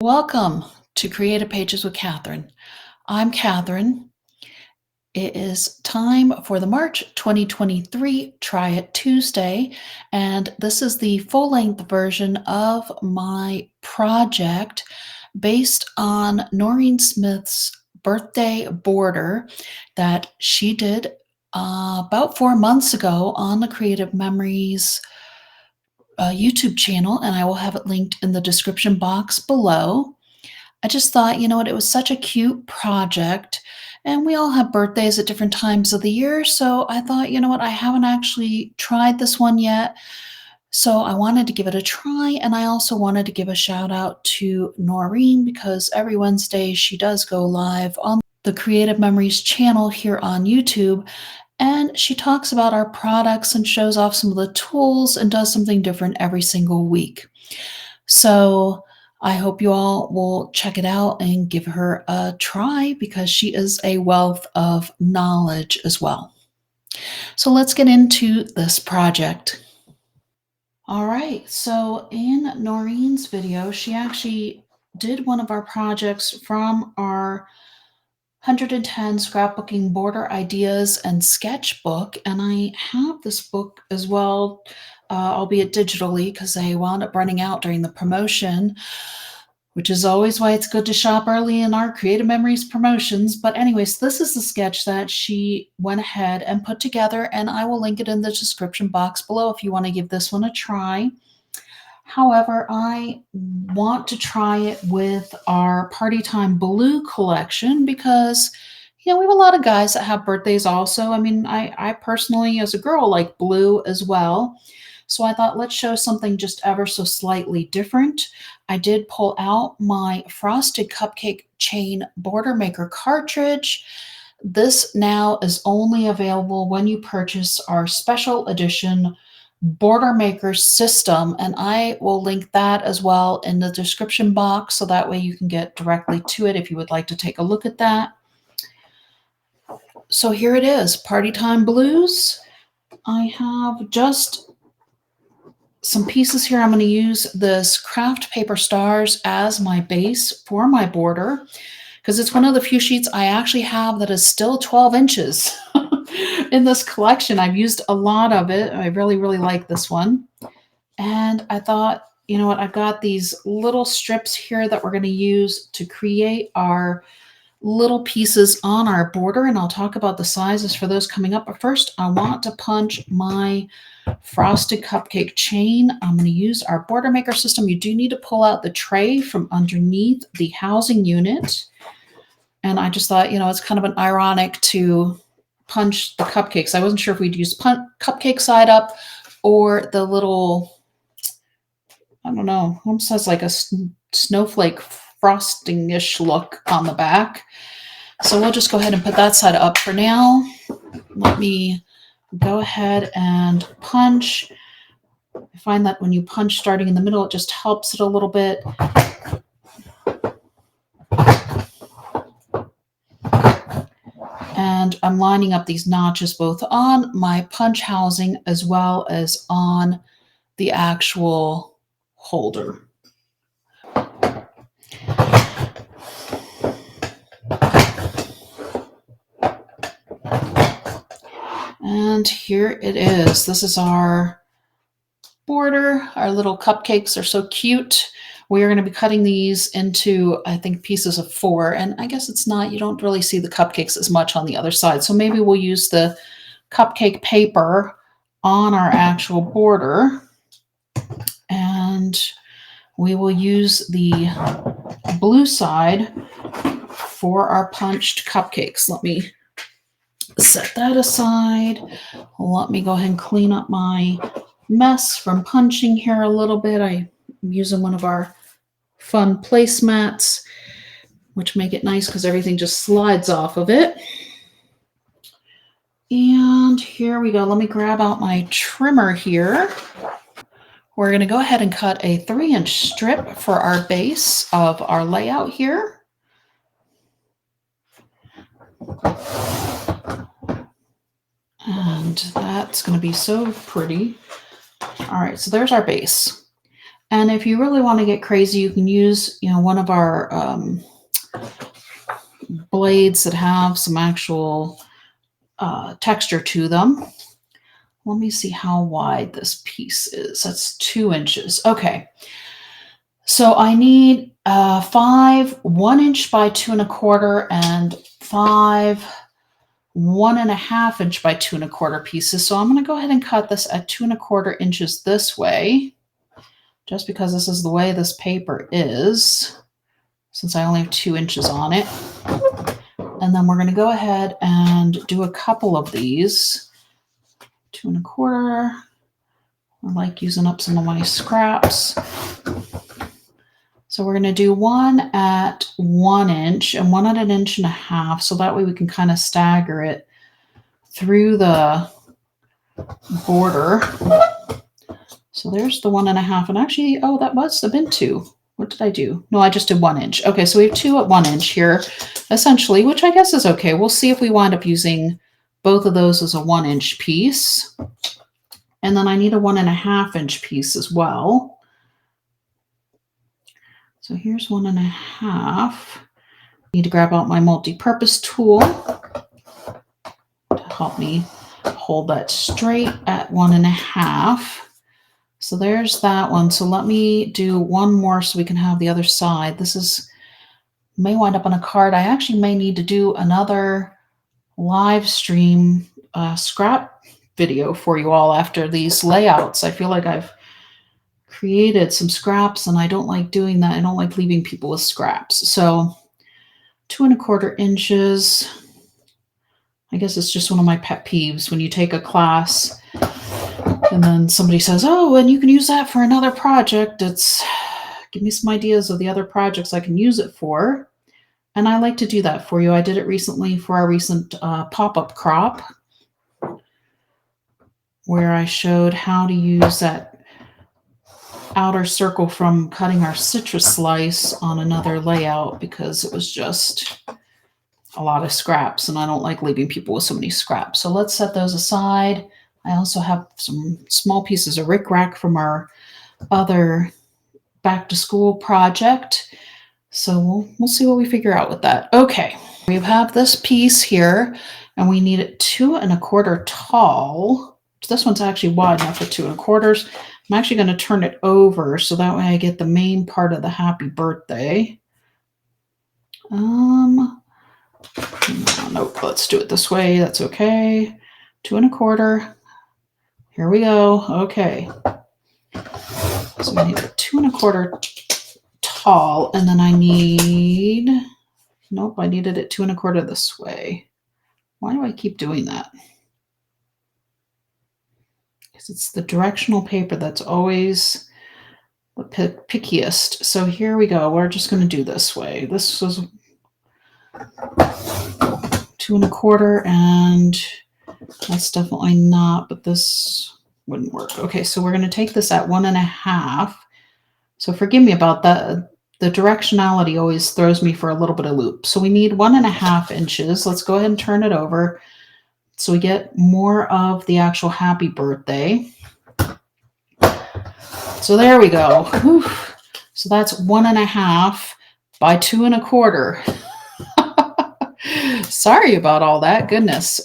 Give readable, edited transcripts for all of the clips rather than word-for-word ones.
Welcome to Creative Pages with Catherine. I'm Catherine. It is time for the March 2023 Try It Tuesday, and this is the full-length version of my project based on Noreen Smith's birthday border that she did about 4 months ago on the Creative Memories YouTube channel, and I will have it linked in the description box below. I just thought, you know what, it was such a cute project, and we all have birthdays at different times of the year, so I thought, you know what, I haven't actually tried this one yet, so I wanted to give it a try, and I also wanted to give a shout out to Noreen because every Wednesday she does go live on the Creative Memories channel here on YouTube, and she talks about our products and shows off some of the tools and does something different every single week. So I hope you all will check it out and give her a try because she is a wealth of knowledge as well. So let's get into this project. All right, so in Noreen's video, she actually did one of our projects from our 110 Scrapbooking Border Ideas and Sketchbook, and I have this book as well, albeit digitally, because they wound up running out during the promotion, which is always why it's good to shop early in our Creative Memories promotions. But anyways, this is the sketch that she went ahead and put together, and I will link it in the description box below if you want to give this one a try. However, I want to try it with our Party Time Blue collection because, you know, we have a lot of guys that have birthdays also. I mean, I personally, as a girl, like blue as well. So I thought, let's show something just ever so slightly different. I did pull out my Frosted Cupcake Chain Border Maker cartridge. This now is only available when you purchase our special edition Border Maker system, and I will link that as well in the description box so that way you can get directly to it if you would like to take a look at that. So here it is, Party Time Blues. I have just some pieces here. I'm going to use this craft paper stars as my base for my border because it's one of the few sheets I actually have that is still 12 inches in this collection. I've used a lot of it. I really, really like this one. And I thought, you know what, I've got these little strips here that we're going to use to create our little pieces on our border, and I'll talk about the sizes for those coming up. But first, I want to punch my Frosted Cupcake chain. I'm going to use our Border Maker system. You do need to pull out the tray from underneath the housing unit. And I just thought, you know, it's kind of an ironic to punch the cupcakes. I wasn't sure if we'd use cupcake side up or the little, I don't know, almost has like a snowflake frosting-ish look on the back. So we'll just go ahead and put that side up for now. Let me go ahead and punch. I find that when you punch starting in the middle, it just helps it a little bit. And I'm lining up these notches both on my punch housing as well as on the actual holder. And here it is. This is our border. Our little cupcakes are so cute. We are going to be cutting these into, I think, pieces of 4. And I guess it's not, you don't really see the cupcakes as much on the other side. So maybe we'll use the cupcake paper on our actual border. And we will use the blue side for our punched cupcakes. Let me set that aside. Let me go ahead and clean up my mess from punching here a little bit. I'm using one of our fun placemats, which make it nice because everything just slides off of it. And here we go. Let me grab out my trimmer here. We're going to go ahead and cut a 3-inch strip for our base of our layout here. And that's going to be so pretty. All right, so there's our base. And if you really want to get crazy, you can use, one of our blades that have some actual texture to them. Let me see how wide this piece is. That's 2 inches. Okay. So I need 5 1-inch by 2 1/4 and 5 1.5 inch by 2 1/4 pieces. So I'm going to go ahead and cut this at 2 1/4 inches this way, just because this is the way this paper is, since I only have 2 inches on it. And then we're going to go ahead and do a couple of these. 2 1/4. I like using up some of my scraps. So we're going to do one at 1 inch and one at 1.5 inches. So that way we can kind of stagger it through the border. So there's the 1.5. And actually, oh, that must have been 2. What did I do? No, I just did 1 inch. Okay, so we have 2 at 1 inch here, essentially, which I guess is okay. We'll see if we wind up using both of those as a 1 inch piece. And then I need a 1.5 inch piece as well. So here's 1.5. Need to grab out my multi-purpose tool to help me hold that straight at 1.5. So there's that one. So let me do one more so we can have the other side. This may wind up on a card. I actually may need to do another live stream scrap video for you all after these layouts. I feel like I've created some scraps and I don't like doing that. I don't like leaving people with scraps. So 2 1/4 inches. I guess it's just one of my pet peeves when you take a class and then somebody says, oh, and you can use that for another project. It's give me some ideas of the other projects I can use it for. And I like to do that for you. I did it recently for our recent pop-up crop, where I showed how to use that outer circle from cutting our citrus slice on another layout, because it was just a lot of scraps and I don't like leaving people with so many scraps. So let's set those aside. I also have some small pieces of rickrack from our other back to school project. So we'll see what we figure out with that. Okay, we have this piece here and we need it 2 1/4 tall. This one's actually wide enough for 2 1/4. I'm actually going to turn it over so that way I get the main part of the happy birthday. No, nope, let's do it this way. That's okay. 2 1/4. Here we go. Okay. So I need a 2 1/4 tall, and then I need, nope, I needed it 2 1/4 this way. Why do I keep doing that? Because it's the directional paper that's always the pickiest. So here we go. We're just going to do this way. This was 2 1/4, and that's definitely not, but this wouldn't work. Okay, so we're going to take this at 1.5. So forgive me about that. The directionality always throws me for a little bit of loop. So we need 1.5 inches. Let's go ahead and turn it over so we get more of the actual happy birthday. So there we go. Whew. So that's 1.5 by 2 1/4. Sorry about all that. Goodness.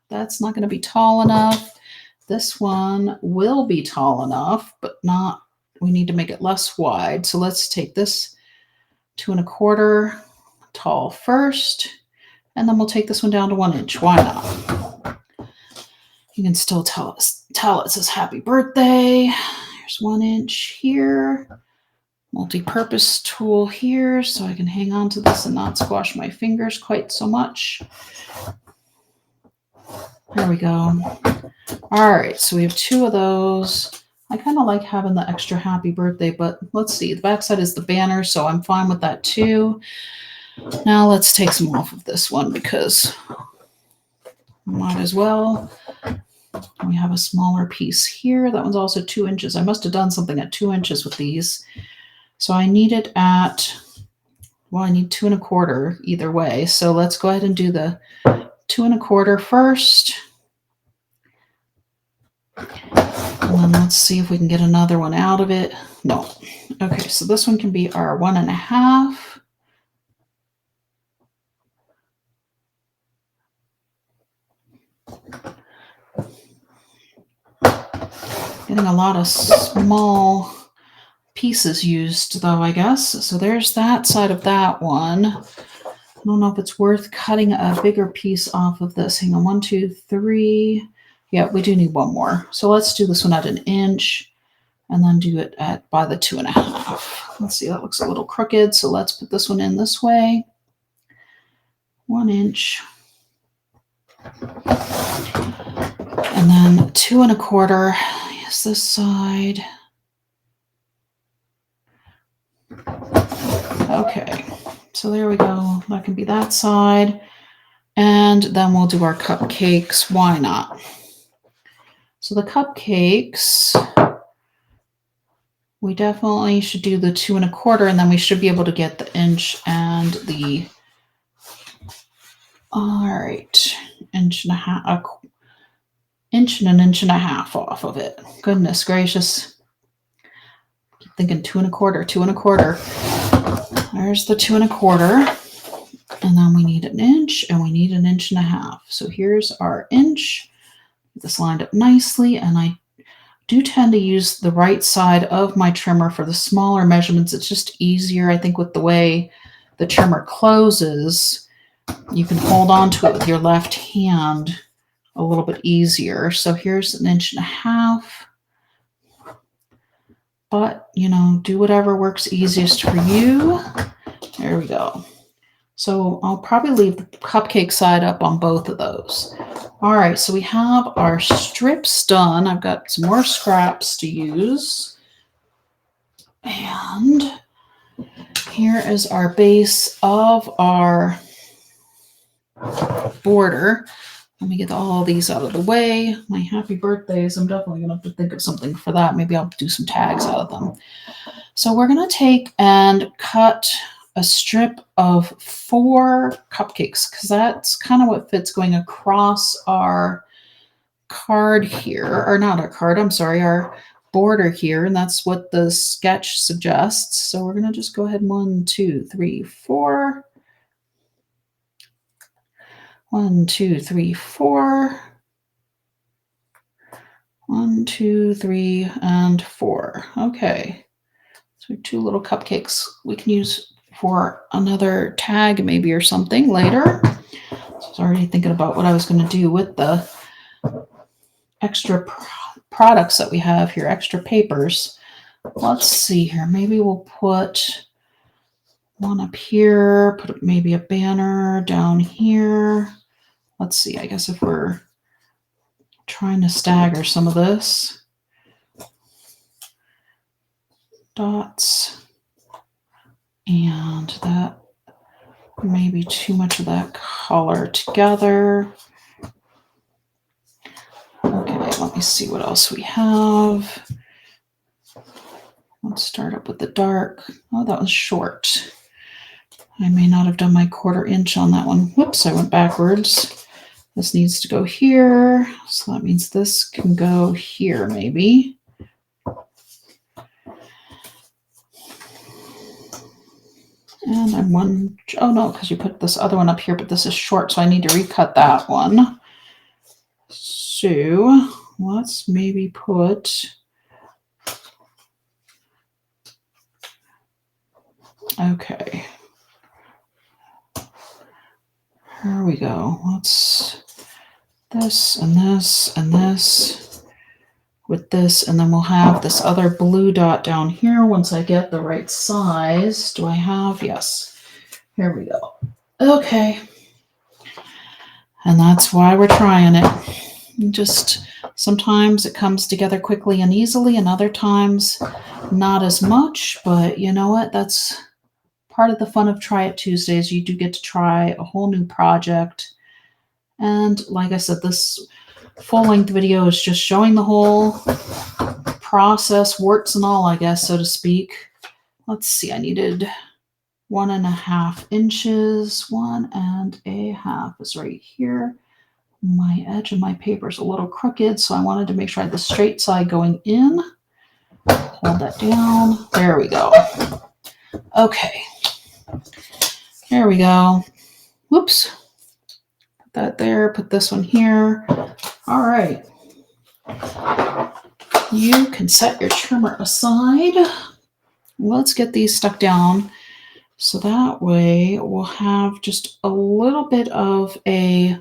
That's not going to be tall enough. This one will be tall enough, but not, we need to make it less wide. So let's take this 2 1/4 tall first, and then we'll take this one down to 1 inch. Why not? You can still tell it says happy birthday. Here's 1 inch here. Multi-purpose tool here so I can hang on to this and not squash my fingers quite so much. There we go. All right, so we have 2 of those. I kind of like having the extra happy birthday, but let's see. The backside is the banner, so I'm fine with that too. Now let's take some off of this one because might as well. We have a smaller piece here. That one's also 2 inches. I must have done something at 2 inches with these. So I need it at, well, I need 2 1/4 either way. So let's go ahead and do the 2 1/4 first. And then let's see if we can get another one out of it. No. Okay, so this one can be our 1.5. Getting a lot of small pieces used though, I guess. So there's that side of that one. I don't know if it's worth cutting a bigger piece off of this. Hang on, 1, 2, 3. Yeah, we do need one more. So let's do this one at 1 inch and then do it by the 2.5. Let's see, that looks a little crooked. So let's put this one in this way. 1 inch. And then 2.25 is this side. Okay, so there we go. That can be that side. And then we'll do our cupcakes. Why not? So the cupcakes, we definitely should do the 2.25, and then we should be able to get the inch and the, all right, inch and a half, inch and 1.5 inches off of it. Goodness gracious. Keep thinking 2.25, 2.25. There's the 2.25. And then we need 1 inch and we need 1.5 inches. So here's our inch. Get this lined up nicely. And I do tend to use the right side of my trimmer for the smaller measurements. It's just easier, I think, with the way the trimmer closes. You can hold on to it with your left hand a little bit easier. So here's 1.5 inches. But, you know, do whatever works easiest for you. There we go. So I'll probably leave the cupcake side up on both of those. All right, so we have our strips done. I've got some more scraps to use. And here is our base of our border. Let me get all these out of the way. My happy birthdays, I'm definitely going to have to think of something for that. Maybe I'll do some tags out of them. So we're going to take and cut a strip of 4 cupcakes because that's kind of what fits going across our card here, or not our card, I'm sorry, our border here, and that's what the sketch suggests. So we're going to just go ahead and 1, 2, 3, 4. 1, 2, 3, 4. 1, 2, 3, and 4. Okay. So 2 little cupcakes we can use for another tag maybe or something later. So I was already thinking about what I was going to do with the extra products that we have here, extra papers. Let's see here. Maybe we'll put one up here, put maybe a banner down here. Let's see. I guess if we're trying to stagger some of this. Dots. And that maybe too much of that color together. Okay, let me see what else we have. Let's start up with the dark. Oh, that was short. I may not have done my 1/4 inch on that one. Whoops, I went backwards. This needs to go here. So that means this can go here maybe. And I'm oh no, because you put this other one up here, but this is short, so I need to recut that one. So let's maybe put, okay. Here we go. Let's this and this and this with this, and then we'll have this other blue dot down here once I get the right size. Do I have? Yes. Here we go. Okay. And that's why we're trying it. Just sometimes it comes together quickly and easily, and other times not as much, but you know what? That's part of the fun of Try It Tuesdays. You do get to try a whole new project. And like I said, this full-length video is just showing the whole process, warts and all, I guess, so to speak. Let's see, I needed 1.5 inches. 1.5 is right here. My edge of my paper is a little crooked, so I wanted to make sure I had the straight side going in. Hold that down. There we go. Okay. There we go. Whoops. Put that there. Put this one here. All right. You can set your trimmer aside. Let's get these stuck down. So that way we'll have just a little bit of I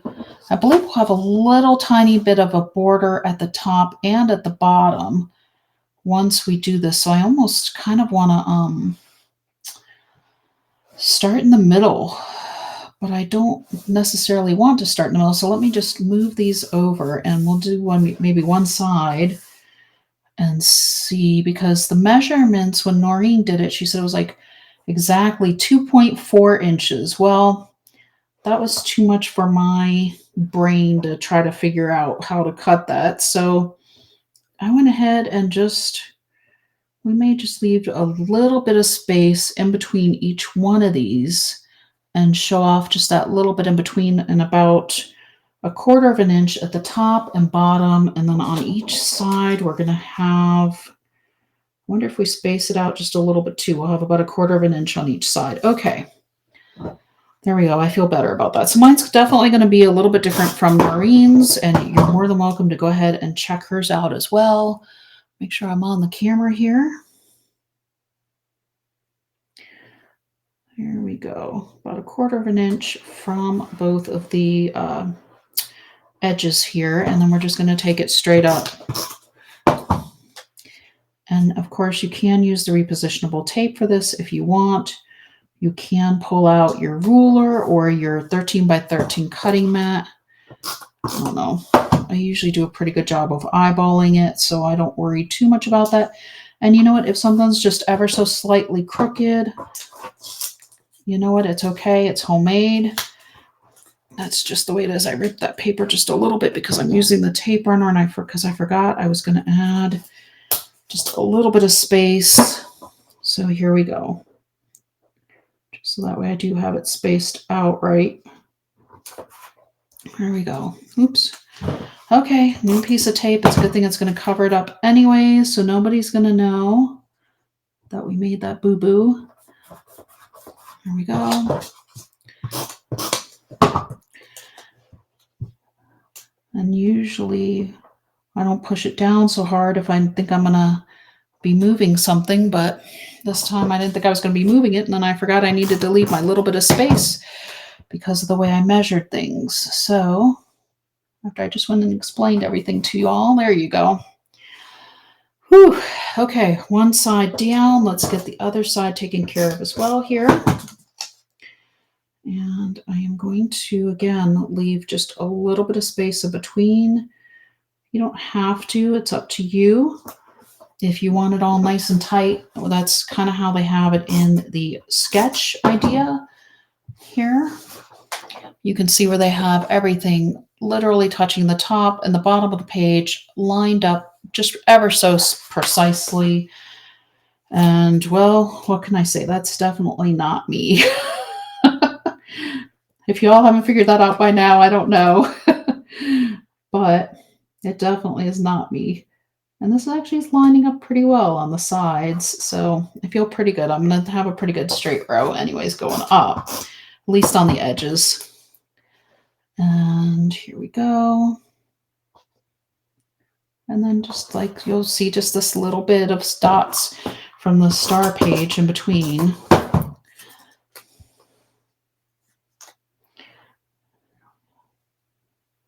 believe we'll have a little tiny bit of a border at the top and at the bottom once we do this. So I almost kind of want to start in the middle, but I don't necessarily want to start in the middle. So let me just move these over and we'll do maybe one side and see, because the measurements when Noreen did it, she said it was like exactly 2.4 inches. Well, that was too much for my brain to try to figure out how to cut that. So I went ahead and we may just leave a little bit of space in between each one of these and show off just that little bit in between, and about 1/4 of an inch at the top and bottom. And then on each side, we're going to have, I wonder if we space it out just a little bit too. We'll have about 1/4 of an inch on each side. Okay. There we go. I feel better about that. So mine's definitely going to be a little bit different from Noreen's, and you're more than welcome to go ahead and check hers out as well. Make sure I'm on the camera here. Here we go. About 1/4 of an inch from both of the edges here, and then we're just going to take it straight up. And of course, you can use the repositionable tape for this if you want. You can pull out your ruler or your 13 by 13 cutting mat. I don't know. I usually do a pretty good job of eyeballing it, so I don't worry too much about that. And you know what? If something's just ever so slightly crooked, you know what? It's okay. It's homemade. That's just the way it is. I ripped that paper just a little bit because I'm using the tape runner, and because I forgot I was going to add just a little bit of space. So here we go. Just so that way I do have it spaced out right. There we go. Oops. Okay, new piece of tape. It's a good thing it's going to cover it up anyway, so nobody's going to know that we made that boo-boo. There we go. And usually I don't push it down so hard if I think I'm going to be moving something, but this time I didn't think I was going to be moving it, and then I forgot I needed to leave my little bit of space because of the way I measured things. So after I just went and explained everything to you all, there you go. Whew. Okay, one side down. Let's get the other side taken care of as well here. And I am going to, again, leave just a little bit of space in between. You don't have to. It's up to you. If you want it all nice and tight, well, that's kind of how they have it in the sketch idea here. You can see where they have everything literally touching the top and the bottom of the page, lined up just ever so precisely. And, well, what can I say? That's definitely not me. If you all haven't figured that out by now, I don't know. But it definitely is not me. And this actually is lining up pretty well on the sides, so I feel pretty good. I'm going to have a pretty good straight row anyways going up, at least on the edges. And here we go. And then just like you'll see just this little bit of dots from the star page in between.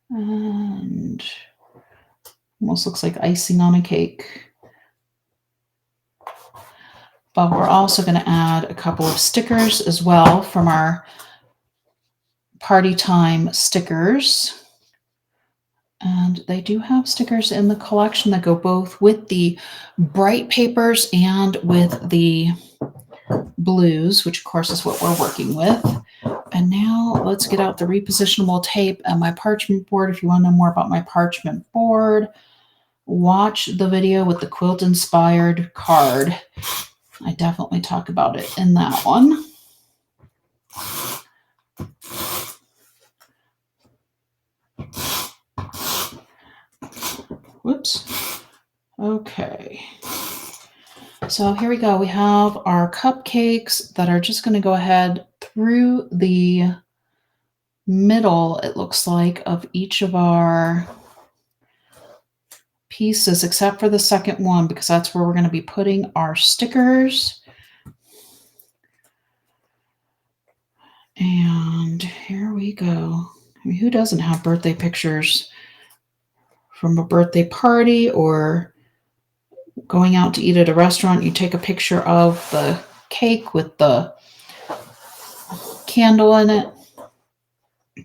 And almost looks like icing on a cake. But we're also going to add a couple of stickers as well from our party time stickers. And they do have stickers in the collection that go both with the bright papers and with the blues, which of course is what we're working with. And now let's get out the repositionable tape and my parchment board. If you want to know more about my parchment board, watch the video with the quilt inspired card. I definitely talk about it in that one. So here we go. We have our cupcakes that are just going to go ahead through the middle, it looks like, of each of our pieces, except for the second one, because that's where we're going to be putting our stickers. And here we go. I mean, who doesn't have birthday pictures from a birthday party or going out to eat at a restaurant? You take a picture of the cake with the candle in it.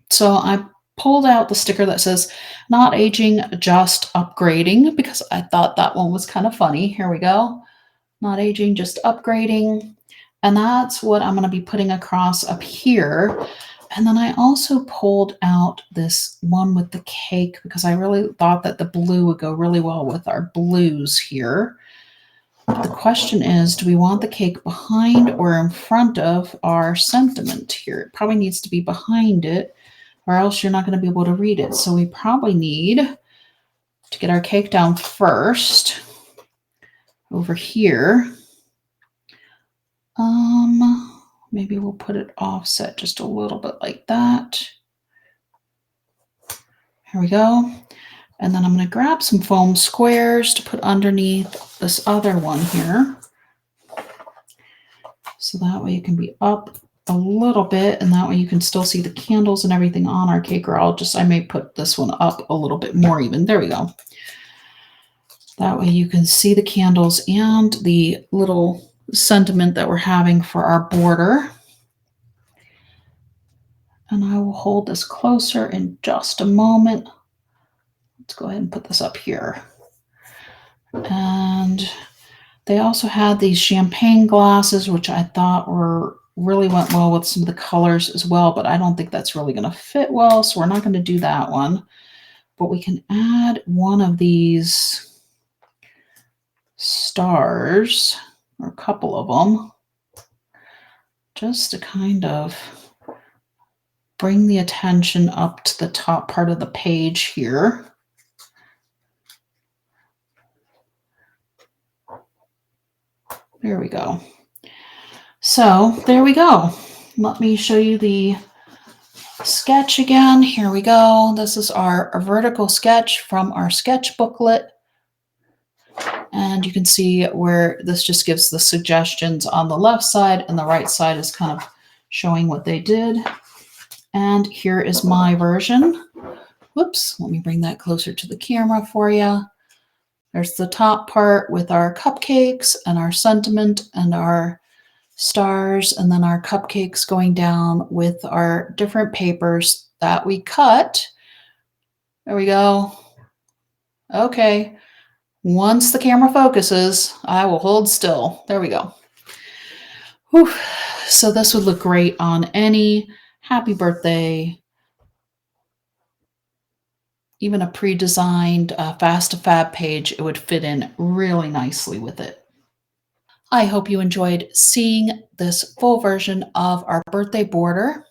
So I pulled out the sticker that says not aging, just upgrading, because I thought that one was kind of funny. Here we go. Not aging, just upgrading. And that's what I'm going to be putting across up here. And then I also pulled out this one with the cake because I really thought that the blue would go really well with our blues here. But the question is, do we want the cake behind or in front of our sentiment here? It probably needs to be behind it, or else you're not going to be able to read it. So we probably need to get our cake down first over here. Maybe we'll put it offset just a little bit like that. Here we go. And then I'm going to grab some foam squares to put underneath this other one here. So that way it can be up a little bit, and that way you can still see the candles and everything on our cake, or I may put this one up a little bit more even. There we go. That way you can see the candles and the little sentiment that we're having for our border. And I will hold this closer in just a moment. Let's go ahead and put this up here. And they also had these champagne glasses, which I thought really went well with some of the colors as well, but I don't think that's really going to fit well, so we're not going to do that one. But we can add one of these stars, or a couple of them, just to kind of bring the attention up to the top part of the page here. There we go. So there we go. Let me show you the sketch again. Here we go. This is our vertical sketch from our sketch booklet. And you can see where this just gives the suggestions on the left side, and the right side is kind of showing what they did. And here is my version. Whoops, let me bring that closer to the camera for you. There's the top part with our cupcakes and our sentiment and our stars, and then our cupcakes going down with our different papers that we cut. There we go. Okay. Once the camera focuses, I will hold still. There we go. Whew. So this would look great on any happy birthday, even a pre-designed Fast to Fab page. It would fit in really nicely with it. I hope you enjoyed seeing this full version of our birthday border.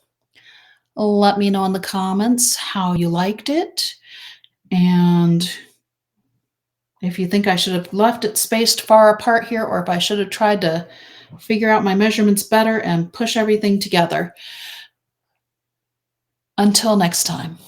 Let me know in the comments how you liked it, and if you think I should have left it spaced far apart here, or if I should have tried to figure out my measurements better and push everything together. Until next time.